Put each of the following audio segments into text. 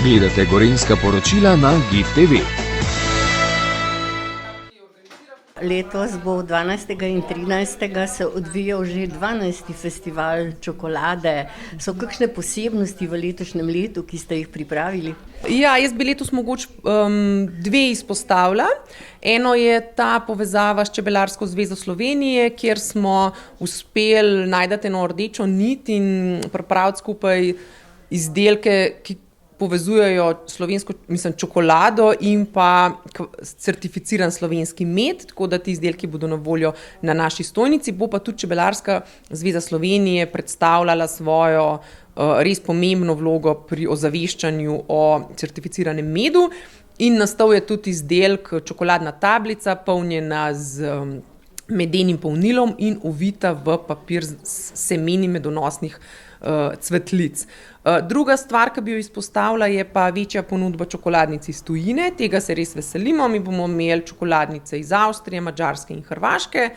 Gledate Gorenjska poročila na GIF TV. Letos bo 12. in 13. se odvijal že 12. festival čokolade. So kakšne posebnosti v letošnjem letu, ki ste jih pripravili? Ja, jaz bi letos mogoče dve izpostavila. Eno je ta povezava s Čebelarsko zvezo Slovenije, kjer smo uspeli najti eno rdečo nit in pripraviti skupaj izdelke, ki povezujejo slovensko, čokolado in pa certificiran slovenski med, tako da ti izdelki bodo na voljo na naši stojnici. Bo pa tudi Čebelarska zveza Slovenije predstavljala svojo res pomembno vlogo pri ozaveščanju o certificiranem medu in nastal je tudi izdelek čokoladna tablica, polnjena z medenim polnilom in ovita v papir s semeni medonosnih cvetlic. Druga stvar, ki bi jo izpostavila, je pa večja ponudba čokoladnic iz tujine. Tega se res veselimo. Mi bomo imeli čokoladnice iz Avstrije, Madžarske in Hrvaške,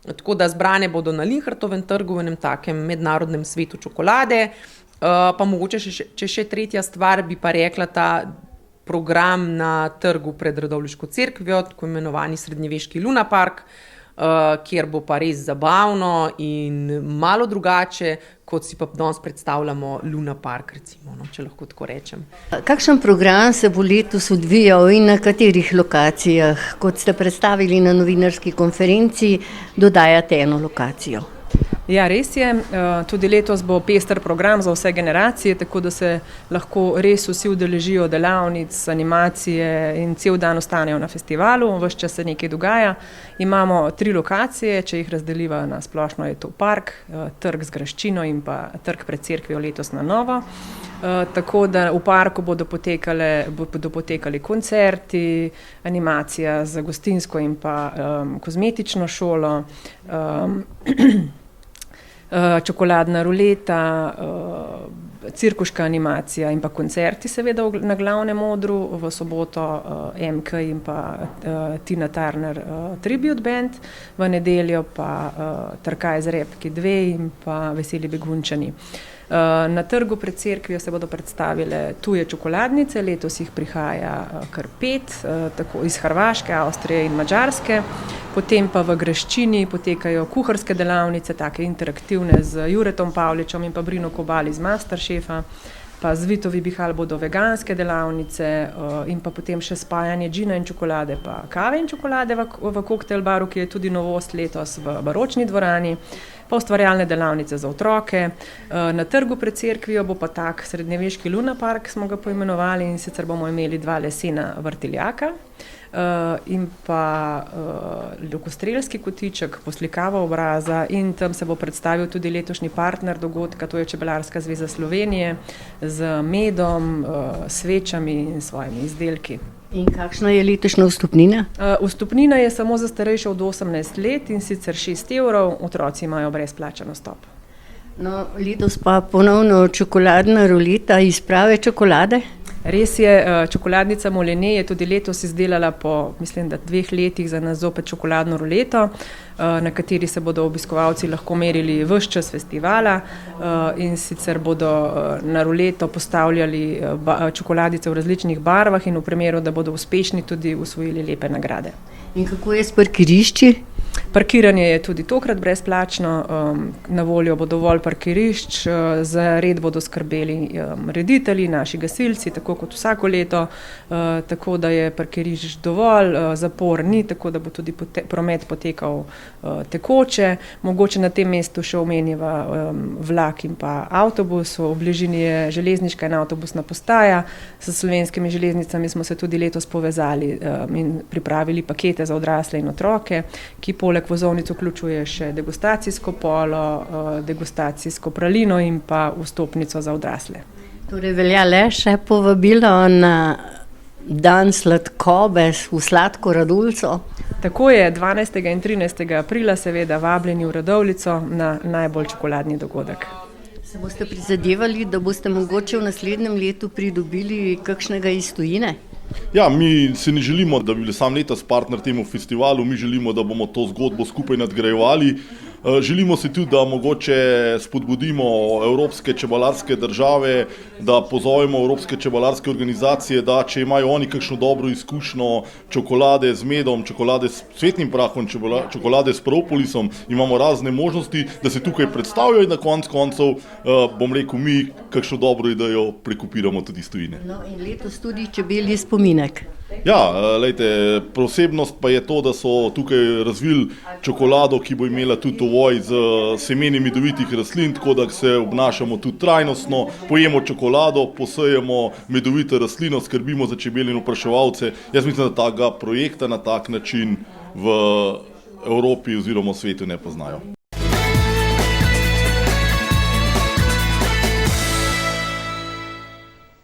tako da zbrane bodo na Linhartovem trgu v enem takem mednarodnem svetu čokolade. Pa mogoče še tretja stvar, bi pa rekla ta program na trgu pred Radovljiško cerkvijo, tako imenovani srednjeveški Luna Park, kjer bo pa res zabavno in malo drugače, kot si pa danes predstavljamo Luna Park, recimo, če lahko tako rečem. Kakšen program se bo letos odvijal in na katerih lokacijah? Kot ste predstavili na novinarski konferenci, dodajate eno lokacijo. Ja, res je. Tudi letos bo pester program za vse generacije, tako da se lahko res vsi udeležijo delavnic, animacije in cel dan ostanejo na festivalu. Ves čas se nekaj dogaja. Imamo 3 lokacije, če jih razdeliva na splošno, je to park, trg z graščino in pa trg pred cerkvijo letos na novo. Tako da v parku bodo potekali koncerti, animacija za gostinsko in pa kozmetično šolo, čokoladna ruleta, cirkuška animacija in pa koncerti seveda na glavnem odru, v soboto MK in pa Tina Turner Tribute Band, v nedeljo pa Trkaj z repki 2 in pa Veseli begunčani. Na trgu pred cerkvijo se bodo predstavile tuje čokoladnice, letos jih prihaja kar 5, tako iz Hrvaške, Avstrije in Madžarske. Potem pa v Graščini potekajo kuharske delavnice, take interaktivne z Juretom Pavličem in pa Brino Kobal iz Masterchefa, pa z Vitovi Bihal bodo veganske delavnice in pa potem še spajanje džina in čokolade, pa kave in čokolade v koktel baru, ki je tudi novost letos v baročni dvorani, pa ustvarjalne delavnice za otroke. Na trgu pred cerkvijo bo pa tak srednjeveški Luna Park, smo ga poimenovali, in sicer bomo imeli 2 lesena vrtiljaka in pa lokostrelski kotiček, poslikava obraza, in tam se bo predstavil tudi letošnji partner dogodka, to je Čebelarska zveza Slovenije, z medom, svečami in svojimi izdelki. In kakšna je letošnja vstopnina? Vstopnina je samo za starejše od 18 let, in sicer 6 €, otroci imajo brezplačen vstop. No, letos pa ponovno čokoladna ruleta iz prave čokolade? Res je, čokoladnica Molene je tudi letos izdelala po, mislim, da 2 letih za nas zopet čokoladno ruleto, na kateri se bodo obiskovalci lahko merili ves čas festivala, in sicer bodo na ruleto postavljali čokoladice v različnih barvah in v primeru, da bodo uspešni, tudi osvojili lepe nagrade. In kako je s parkirišči? Parkiranje je tudi tokrat brezplačno, na voljo bo dovolj parkirišč, za red bodo skrbeli reditelji, naši gasilci, tako kot vsako leto, tako da je parkirišč dovolj, zapor ni, tako da bo tudi promet potekal tekoče. Mogoče na tem mestu še omeniva vlak in pa avtobus, v bližini je železniška in avtobusna postaja. S Slovenskimi železnicami smo se tudi letos povezali in pripravili pakete za odrasle in otroke, ki poleg vozovnic vključuje še degustacijsko polo, degustacijsko pralino in pa vstopnico za odrasle. Torej velja le še povabilo na dan sladkobe v Sladko Raduljico? Tako je, 12. in 13. aprila seveda vabljeni v Radovljico na najbolj čokoladni dogodek. Se boste prizadevali, da boste mogoče v naslednjem letu pridobili kakšnega iz tujine? Ja, mi si ne želimo, da bi bili sam letos partner temu festivalu, mi želimo, da bomo to zgodbo skupaj nadgrajevali. Želimo si tudi, da mogoče spodbudimo evropske čebelarske države, da pozovemo evropske čebelarske organizacije, da če imajo oni kakšno dobro izkušnjo čokolade z medom, čokolade s cvetnim prahom, čokolade s propolisom, imamo razne možnosti, da se tukaj predstavijo in na koncu koncev, bom rekel, mi kakšno dobro idejo prekopiramo tudi iz tujine. No in letos tudi čebelji spominek. Ja, lejte, posebnost pa je to, da so tukaj razvili čokolado, ki bo imela tudi ovoj z semeni medovitih rastlin, tako da se obnašamo tudi trajnostno, pojemo čokolado, posejemo medovite rastline, skrbimo za čebele in opraševalce. Jaz mislim, da takega projekta na tak način v Evropi oziroma v svetu ne poznajo.